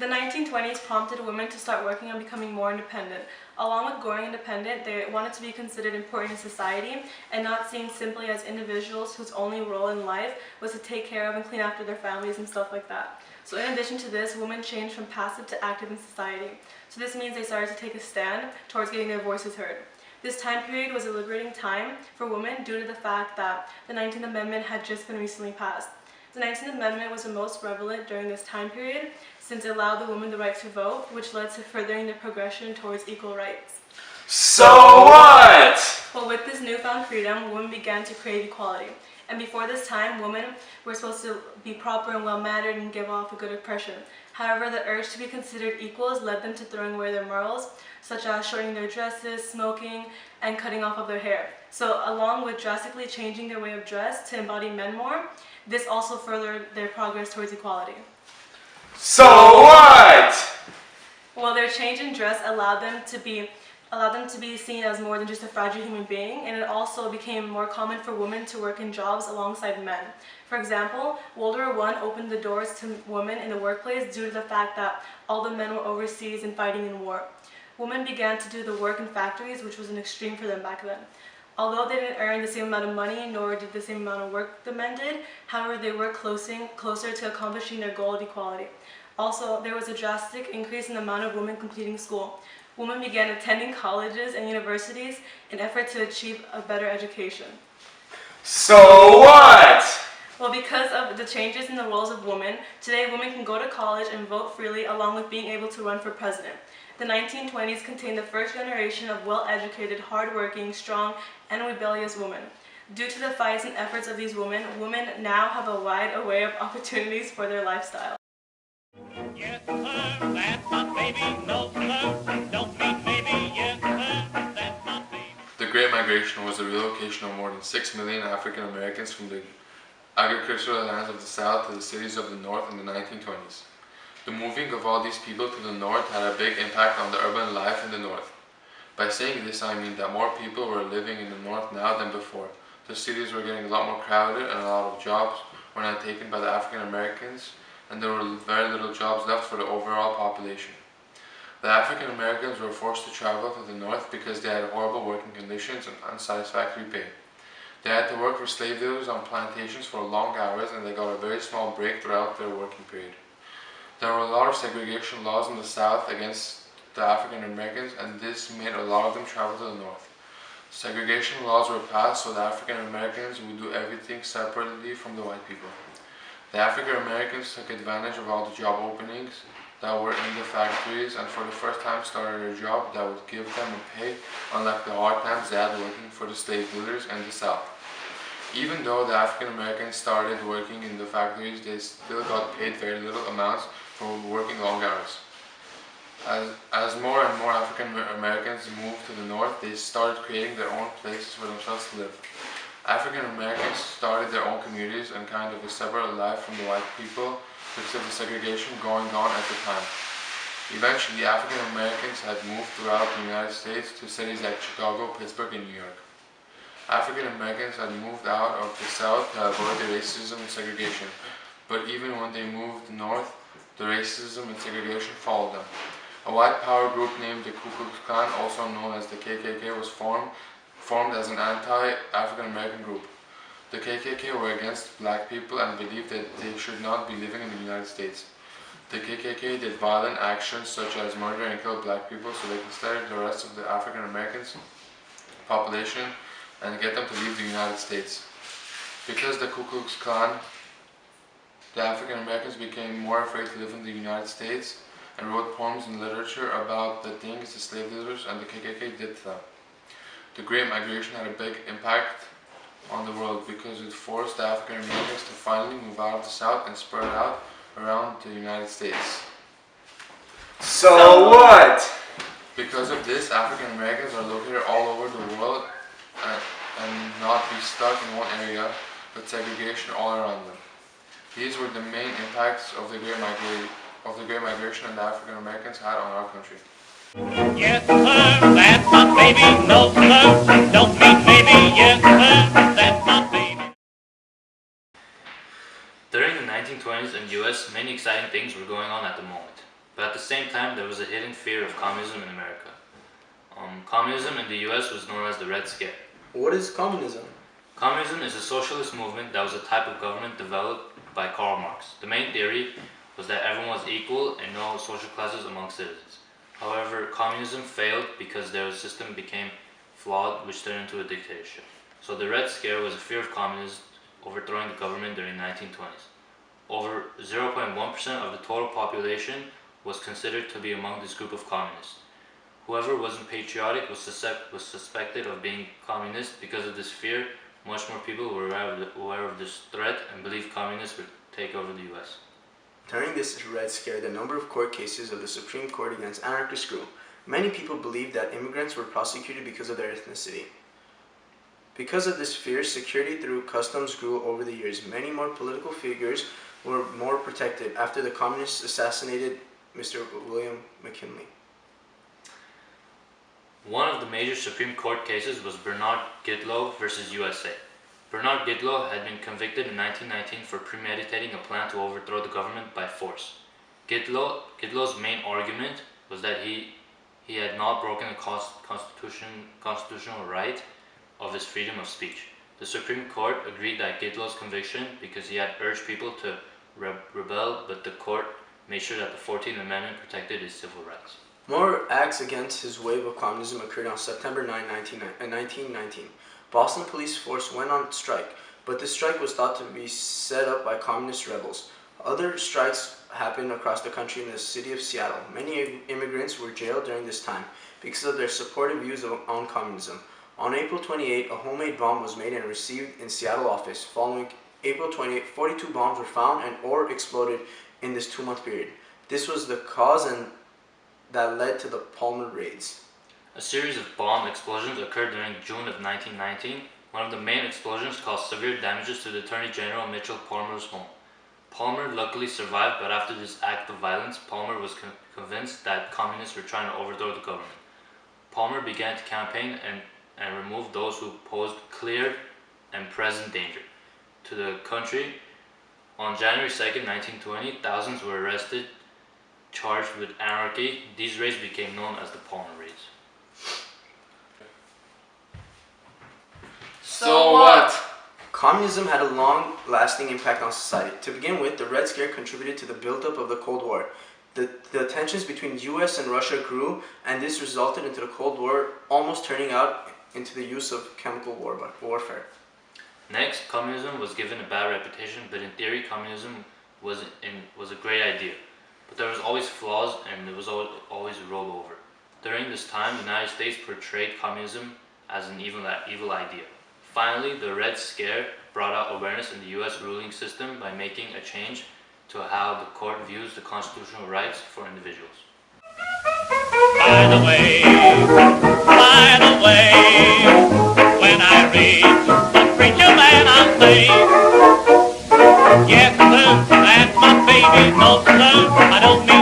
The 1920s prompted women to start working on becoming more independent. Along with growing independent, they wanted to be considered important in society and not seen simply as individuals whose only role in life was to take care of and clean after their families and stuff like that. So in addition to this, women changed from passive to active in society. So this means they started to take a stand towards getting their voices heard. This time period was a liberating time for women due to the fact that the 19th Amendment had just been recently passed. The 19th Amendment was the most prevalent during this time period since it allowed the women the right to vote, which led to furthering the progression towards equal rights. So what? Well, with this newfound freedom, women began to crave equality. And before this time, women were supposed to be proper and well-mannered and give off a good impression. However, the urge to be considered equals led them to throwing away their morals, such as shortening their dresses, smoking, and cutting off of their hair. So along with drastically changing their way of dress to embody men more, this also furthered their progress towards equality. So what? Well, their change in dress allowed them to be seen as more than just a fragile human being, and it also became more common for women to work in jobs alongside men. For example, World War I opened the doors to women in the workplace due to the fact that all the men were overseas and fighting in war. Women began to do the work in factories, which was an extreme for them back then. Although they didn't earn the same amount of money nor did the same amount of work the men did, however, they were closer to accomplishing their goal of equality. Also, there was a drastic increase in the amount of women completing school. Women began attending colleges and universities in an effort to achieve a better education. So what? Well, because of the changes in the roles of women, today women can go to college and vote freely along with being able to run for president. The 1920s contained the first generation of well-educated, hard-working, strong, and rebellious women. Due to the fights and efforts of these women now have a wide array of opportunities for their lifestyle. Yes, sir, that's my baby. No, sir, don't mean maybe. Yes, sir, that's my baby. The Great Migration was the relocation of more than 6 million African Americans from the agricultural lands of the South to the cities of the North in the 1920s. The moving of all these people to the North had a big impact on the urban life in the North. By saying this, I mean that more people were living in the North now than before. The cities were getting a lot more crowded and a lot of jobs were now taken by the African Americans, and there were very little jobs left for the overall population. The African Americans were forced to travel to the North because they had horrible working conditions and unsatisfactory pay. They had to work for slave dealers on plantations for long hours, and they got a very small break throughout their working period. There were a lot of segregation laws in the South against the African Americans, and this made a lot of them travel to the North. Segregation laws were passed so the African Americans would do everything separately from the white people. The African Americans took advantage of all the job openings that were in the factories, and for the first time started a job that would give them a pay unlike the hard times they had working for the slave dealers in the South. Even though the African Americans started working in the factories, they still got paid very little amounts for working long hours. As more and more African Americans moved to the North, they started creating their own places for themselves to live. African Americans started their own communities and kind of a separate life from the white people because of the segregation going on at the time. Eventually, African Americans had moved throughout the United States to cities like Chicago, Pittsburgh, and New York. African Americans had moved out of the South to avoid the racism and segregation, but even when they moved north, the racism and segregation followed them. A white power group named the Ku Klux Klan, also known as the KKK, was formed as an anti-African American group. The KKK were against black people and believed that they should not be living in the United States. The KKK did violent actions such as murder and kill black people so they could study the rest of the African Americans population and get them to leave the United States. Because the Ku Klux Klan, the African Americans became more afraid to live in the United States and wrote poems and literature about the things the slave dealers and the KKK did to them. The Great Migration had a big impact on the world because it forced the African Americans to finally move out of the South and spread out around the United States. So what? Because of this, African Americans are located all over the world and not be stuck in one area with segregation all around them. These were the main impacts of the Great Migration and the African Americans had on our country. Yes, sir, that's my baby. No, sir, don't mean maybe. Yes, sir, that's my baby. During the 1920s in the US, many exciting things were going on at the moment. But at the same time, there was a hidden fear of communism in America. Communism in the US was known as the Red Scare. What is communism? Communism is a socialist movement that was a type of government developed by Karl Marx. The main theory was that everyone was equal and no social classes among citizens. However, communism failed because their system became flawed, which turned into a dictatorship. So the Red Scare was a fear of communists overthrowing the government during the 1920s. Over 0.1% of the total population was considered to be among this group of communists. Whoever wasn't patriotic was suspected of being communist. Because of this fear, much more people were aware of this threat and believed communists would take over the US. During this Red Scare, the number of court cases of the Supreme Court against anarchists grew. Many people believed that immigrants were prosecuted because of their ethnicity. Because of this fear, security through customs grew over the years. Many more political figures were more protected after the communists assassinated Mr. William McKinley. One of the major Supreme Court cases was Bernard Goodloe versus USA. Bernard Goodloe had been convicted in 1919 for premeditating a plan to overthrow the government by force. Goodloe's main argument was that he had not broken the constitutional right of his freedom of speech. The Supreme Court agreed that Goodloe's conviction because he had urged people to rebel, but the court made sure that the 14th Amendment protected his civil rights. More acts against his wave of communism occurred on September 9, 1919. Boston police force went on strike, but this strike was thought to be set up by communist rebels. Other strikes happened across the country in the city of Seattle. Many immigrants were jailed during this time because of their supportive views on communism. On April 28, a homemade bomb was made and received in Seattle office. Following April 28, 42 bombs were found and or exploded in this 2-month period. This was the cause that led to the Palmer raids. A series of bomb explosions occurred during June of 1919. One of the main explosions caused severe damages to the Attorney General Mitchell Palmer's home. Palmer luckily survived, but after this act of violence, Palmer was convinced that communists were trying to overthrow the government. Palmer began to campaign and remove those who posed clear and present danger to the country. On January 2nd, 1920, thousands were arrested, charged with anarchy. These raids became known as the Palmer raids. So what? Communism had a long-lasting impact on society. To begin with, the Red Scare contributed to the buildup of the Cold War. The tensions between the US and Russia grew, and this resulted into the Cold War almost turning out into the use of chemical warfare. Next, communism was given a bad reputation, but in theory, communism was a great idea. But there was always flaws, and there was always a rollover. During this time, the United States portrayed communism as an evil idea. Finally, the Red Scare brought out awareness in the US ruling system by making a change to how the court views the constitutional rights for individuals. By the way, when I read the preacher man, I say, yes, sir, that's my baby, no, sir, I don't mean